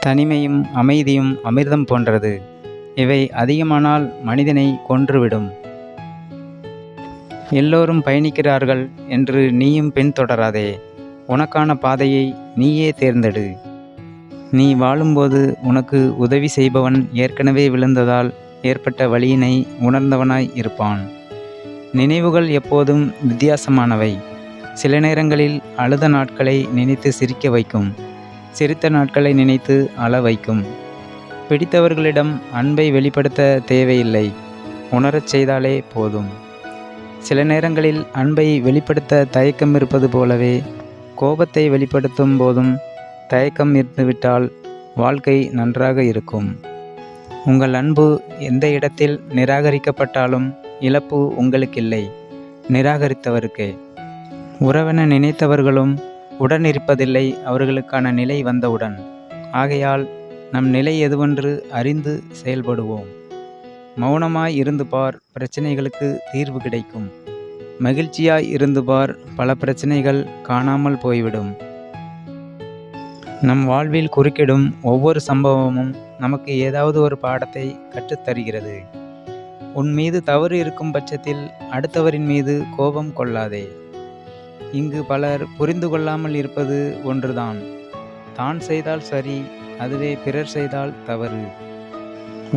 தனிமையும் அமைதியும் அமிர்தம் போன்றது. இவை அதிகமானால் மனிதனை கொன்றுவிடும். எல்லோரும் பயணிக்கிறார்கள் என்று நீயும் பின்தொடராதே. உனக்கான பாதையை நீயே தேர்ந்தெடு. நீ வாழும்போது உனக்கு உதவி செய்பவன் ஏற்கனவே விழுந்ததால் ஏற்பட்ட வலியினை உணர்ந்தவனாய் இருப்பான். நினைவுகள் எப்போதும் வித்தியாசமானவை. சில நேரங்களில் அழுத நாட்களை நினைத்து சிரிக்க வைக்கும், சிரித்த நாட்களை நினைத்து அழ வைக்கும். பிடித்தவர்களிடம் அன்பை வெளிப்படுத்த தேவையில்லை, உணரச் செய்தாலே போதும். சில நேரங்களில் அன்பை வெளிப்படுத்த தயக்கம் இருப்பது போலவே கோபத்தை வெளிப்படுத்தும் போதும் தயக்கம் இருந்துவிட்டால் வாழ்க்கை நன்றாக இருக்கும். உங்கள் அன்பு எந்த இடத்தில் நிராகரிக்கப்பட்டாலும் இழப்பு உங்களுக்கில்லை, நிராகரித்தவருக்கே. உறவென நினைத்தவர்களும் உடன் இருப்பதில்லை அவர்களுக்கான நிலை வந்தவுடன். ஆகையால் நம் நிலை எதுவென்று அறிந்து செயல்படுவோம். மௌனமாய் இருந்து பார், பிரச்சனைகளுக்கு தீர்வு கிடைக்கும். மகிழ்ச்சியாய் இருந்து பார், பல பிரச்சனைகள் காணாமல் போய்விடும். நம் வாழ்வில் குறுக்கிடும் ஒவ்வொரு சம்பவமும் நமக்கு ஏதாவது ஒரு பாடத்தை கற்றுத்தருகிறது. உன் மீது தவறு இருக்கும் பட்சத்தில் அடுத்தவரின் மீது கோபம் கொள்ளாதே. இங்கு பலர் புரிந்து கொள்ளாமல் இருப்பது ஒன்றுதான். தான் செய்தால் சரி, அதுவே பிறர் செய்தால் தவறு.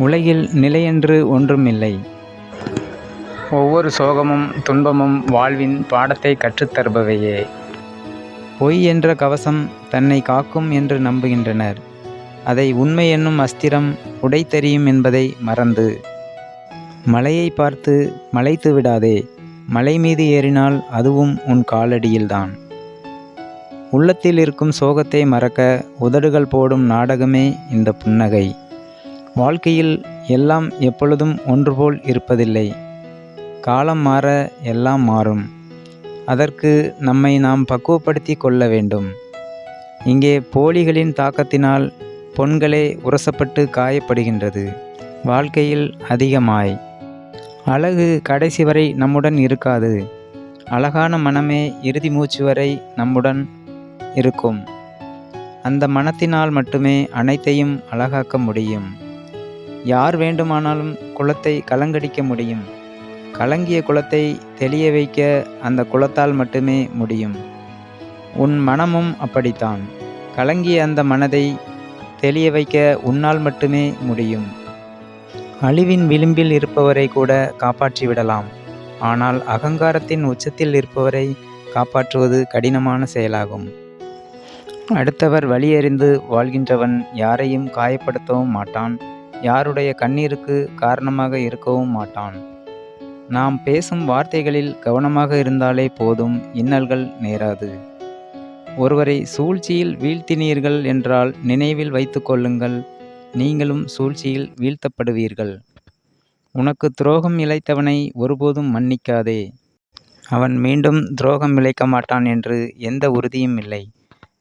உலகில் நிலையென்று ஒன்றுமில்லை. ஒவ்வொரு சோகமும் துன்பமும் வாழ்வின் பாடத்தை கற்றுத்தருபவையே. பொய் என்ற கவசம் தன்னை காக்கும் என்று நம்புகின்றனர். அதை உண்மை என்னும் அஸ்திரம் உடைத்தெறியும் என்பதை மறந்து. மலையை பார்த்து மலைத்து விடாதே. மலை மீது ஏறினால் அதுவும் உன் காலடியில்தான். உள்ளத்தில் இருக்கும் சோகத்தை மறக்க உதடுகள் போடும் நாடகமே இந்த புன்னகை. வாழ்க்கையில் எல்லாம் எப்பொழுதும் ஒன்றுபோல் இருப்பதில்லை. காலம் மாற எல்லாம் மாறும். அதற்கு நம்மை நாம் பக்குவப்படுத்தி கொள்ள வேண்டும். இங்கே போலிகளின் தாக்கத்தினால் பொன்களே உரசப்பட்டு காயப்படுகின்றது. வாழ்க்கையில் அதிகமாய் அழகு கடைசி வரை நம்முடன் இருக்காது. அழகான மனமே இறுதி மூச்சு வரை நம்முடன் இருக்கும். அந்த மனத்தினால் மட்டுமே அனைத்தையும் அழகாக்க முடியும். யார் வேண்டுமானாலும் குளத்தை கலங்கடிக்க முடியும். கலங்கிய குளத்தை தெளிய வைக்க அந்த குளத்தால் மட்டுமே முடியும். உன் மனமும் அப்படித்தான். கலங்கிய அந்த மனதை தெளிய வைக்க உன்னால் மட்டுமே முடியும். அழிவின் விளிம்பில் இருப்பவரை கூட காப்பாற்றிவிடலாம். ஆனால் அகங்காரத்தின் உச்சத்தில் இருப்பவரை காப்பாற்றுவது கடினமான செயலாகும். அடுத்தவர் வழியறிந்து வாழ்கின்றவன் யாரையும் காயப்படுத்தவும் மாட்டான், யாருடைய கண்ணீருக்கு காரணமாக இருக்கவும் மாட்டான். நாம் பேசும் வார்த்தைகளில் கவனமாக இருந்தாலே போதும், இன்னல்கள் நேராது. ஒருவரை சூழ்ச்சியில் வீழ்த்தினீர்கள் என்றால் நினைவில் வைத்து கொள்ளுங்கள், நீங்களும் சூழ்ச்சியில் வீழ்த்தப்படுவீர்கள். உனக்கு துரோகம் இழைத்தவனை ஒருபோதும் மன்னிக்காதே. அவன் மீண்டும் துரோகம் இழைக்க மாட்டான் என்று எந்த உறுதியும் இல்லை.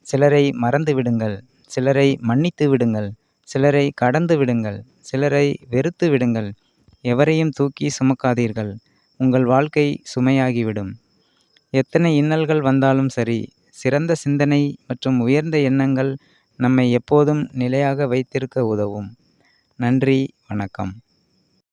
சிலரை மறந்து விடுங்கள், சிலரை மன்னித்து விடுங்கள், சிலரை கடந்து விடுங்கள், சிலரை வெறுத்து விடுங்கள். எவரையும் தூக்கி சுமக்காதீர்கள், உங்கள் வாழ்க்கை சுமையாகிவிடும். எத்தனை இன்னல்கள் வந்தாலும் சரி, சிறந்த சிந்தனை மற்றும் உயர்ந்த எண்ணங்கள் நம்மை எப்போதும் நிலையாக வைத்திருக்க உதவும். நன்றி, வணக்கம்.